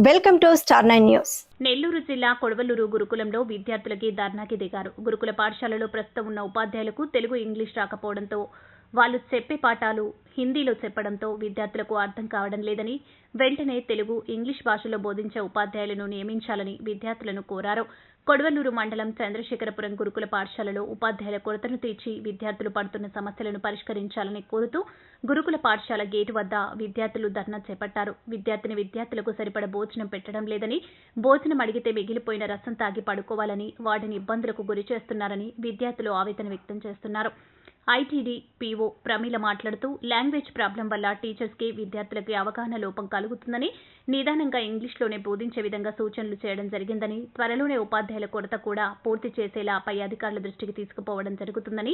Welcome to star 9 news. Nellore జిల్లా కొడవలూరు గురుకులంలో విద్యార్థులకి ధర్నాకి దిగారు. గురుకుల పాఠశాలలో ప్రస్తుతం ఉన్న ఉపాధ్యాయులకు తెలుగు ఇంగ్లీష్ రాకపోవడంతో వాళ్ళు చెప్పే పాఠాలు హిందీలో చెప్పడంతో విద్యార్థులకు అర్థం కావడం లేదని, వెంటనే తెలుగు ఇంగ్లీష్ భాషలో బోధించే ఉపాధ్యాయులను నియమించాలని విద్యార్థులను కోరారు. కొడవలూరు మండలం చంద్రశేఖరపురం గురుకుల పాఠశాలలో ఉపాధ్యాయుల కొరతను తీర్చి విద్యార్థులు పడుతున్న సమస్యలను పరిష్కరించాలని కోరుతూ గురుకుల పాఠశాల గేటు వద్ద విద్యార్థులు ధర్నా చేపట్టారు. విద్యార్థులకు సరిపడ భోజనం పెట్టడం లేదని, భోజనం అడిగితే మిగిలిపోయిన రసం తాగి పడుకోవాలని, వాటిని ఇబ్బందులకు గురి చేస్తున్నారని విద్యార్థులు ఆవేదన వ్యక్తం చేస్తున్నారు. ఐటీడీ పీఓ ప్రమీల మాట్లాడుతూ లాంగ్వేజ్ ప్రాబ్లం వల్ల టీచర్స్కి విద్యార్థులకి అవగాహన లోపం కలుగుతుందని, నిదానంగా ఇంగ్లీష్లోనే బోధించే విధంగా సూచనలు చేయడం జరిగిందని, త్వరలోనే ఉపాధ్యాయుల కొరత కూడా పూర్తి చేసేలా పై అధికారుల దృష్టికి తీసుకుపోవడం జరుగుతుందని,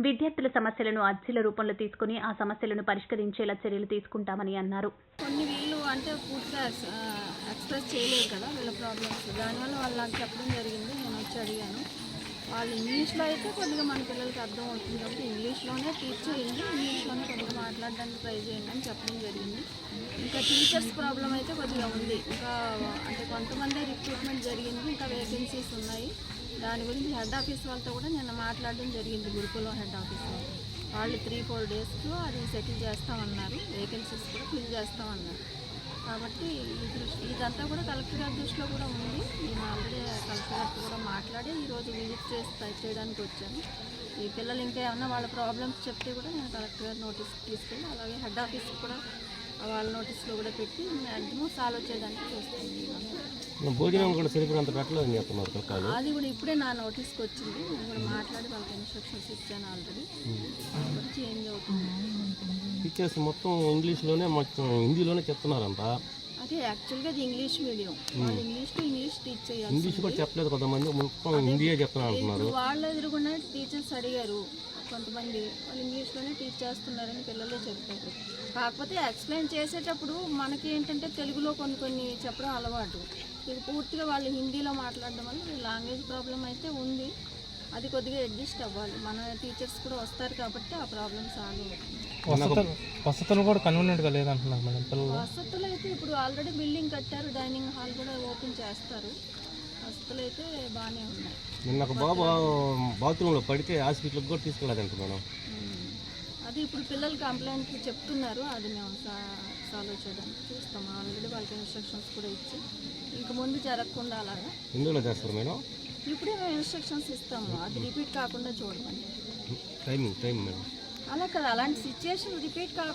విద్యార్థుల సమస్యలను అర్జీల రూపంలో తీసుకుని ఆ సమస్యలను పరిష్కరించేలా చర్యలు తీసుకుంటామని అన్నారు. కొన్ని వీళ్ళు అంటే పూర్తిగా ఎక్స్ప్రెస్ చేయలేదు కదా వీళ్ళ ప్రాబ్లమ్స్, దానివల్ల వాళ్ళు నాకు చెప్పడం జరిగింది. నేను వచ్చి అడిగాను. వాళ్ళు ఇంగ్లీష్లో అయితే కొద్దిగా మన పిల్లలకి అర్థం అవుతుంది కాబట్టి ఇంగ్లీష్లోనే టీచ్ చేయండి, ఇంగ్లీష్లోనే కొద్దిగా మాట్లాడడానికి ట్రై చేయండి అని చెప్పడం జరిగింది. ఇంకా టీచర్స్ ప్రాబ్లం అయితే కొద్దిగా ఉంది. ఇంకా అంటే కొంతమంది రిక్రూట్మెంట్ జరిగింది, ఇంకా వేకెన్సీస్ ఉన్నాయి. దాని గురించి హెడ్ ఆఫీస్ వాళ్ళతో కూడా నిన్న మాట్లాడడం జరిగింది. గురుకులం హెడ్ ఆఫీస్ వాళ్ళు 3-4 డేస్లో అది సెటిల్ చేస్తామన్నారు. వేకెన్సీస్ కూడా ఫిల్ చేస్తామన్నారు. కాబట్టి ఇదంతా కూడా కలెక్టర్ గారి దృష్టిలో కూడా ఉంది. నేను ఆల్రెడీ కలెక్టర్ గారితో కూడా మాట్లాడి ఈరోజు విజిట్ చేయడానికి వచ్చాను. ఈ పిల్లలు ఇంకా ఏమన్నా వాళ్ళ ప్రాబ్లమ్స్ చెప్తే కూడా నేను కలెక్టర్ గారి నోటీస్ తీసుకెళ్ళి అలాగే హెడ్ ఆఫీస్కి కూడా వాళ్ళ నోటీస్లో కూడా పెట్టి మ్యాక్సిమం సాల్వ్ చేయడానికి చూస్తాను. భోజనం కూడా సరిపడంత పెట్టలేదని చెప్తున్నారు. అది కూడా ఇప్పుడే నా నోటీస్కి వచ్చింది. నేను కూడా మాట్లాడి వాళ్ళకి ఇన్స్ట్రక్షన్స్ ఇచ్చాను ఆల్రెడీ. కాబట్టి చేంజ్ అవుతుంది. టీచర్స్ మొత్తం ఇంగ్లీష్లోనే మొత్తం హిందీలోనే చెప్తున్నారంట. అదే యాక్చువల్గా అది ఇంగ్లీష్ మీడియం, వాళ్ళు ఇంగ్లీష్ టు ఇంగ్లీష్ టీచ్ చేయాలి. ఇంగ్లీష్ కూడా చెప్పలేదు, కొంతమంది మొత్తం హిందీయే చెప్తున్నారు అంటున్నారు. వాళ్ళ ఎదురుగుండా టీచర్స్ అడిగారు, కొంతమంది వాళ్ళు ఇంగ్లీష్లోనే టీచ్ చేస్తున్నారని పిల్లలే చెప్పారు. కాకపోతే ఎక్స్ప్లెయిన్ చేసేటప్పుడు మనకి ఏంటంటే తెలుగులో కొన్ని చెప్పడం అలవాటు, ఇది పూర్తిగా వాళ్ళు హిందీలో మాట్లాడడం వల్ల లాంగ్వేజ్ ప్రాబ్లం అయితే ఉంది. అది కొద్దిగా అడ్జస్ట్ అవ్వాలి. మన టీచర్స్ కూడా వస్తారు కాబట్టి ఆ ప్రాబ్లమ్ సాల్వ్ అవుతుంది. వసతులు కూడా కన్వీనియంట్గా లేదంటున్నారు మేడం పిల్లలు. వసతులు అయితే ఇప్పుడు ఆల్రెడీ బిల్డింగ్ కట్టారు, డైనింగ్ హాల్ కూడా ఓపెన్ చేస్తారు. వసతులు అయితే బాగానే ఉన్నాయి. నిన్న ఒక బాబు బాత్రూంలో పడితే హాస్పిటల్కి కూడా తీసుకెళ్ళాదంట మేడం. అది ఇప్పుడు పిల్లలు కంప్లైంట్ చెప్తున్నారు, అది మేము సాల్వ్ చేయడానికి చూస్తాము. ఆల్రెడీ వాళ్ళకి ఇన్స్ట్రక్షన్స్ కూడా ఇచ్చి ఇంక ముందు జరగకుండా అలాగా ఎందులో చేస్తారు మేడం? ఇప్పుడే మేము ఇన్స్ట్రక్షన్స్ ఇస్తాము, అది రిపీట్ కాకుండా చూడమని. టైం మేడం అలా కదా, అలాంటి సిచ్యుయేషన్ రిపీట్ కాకుండా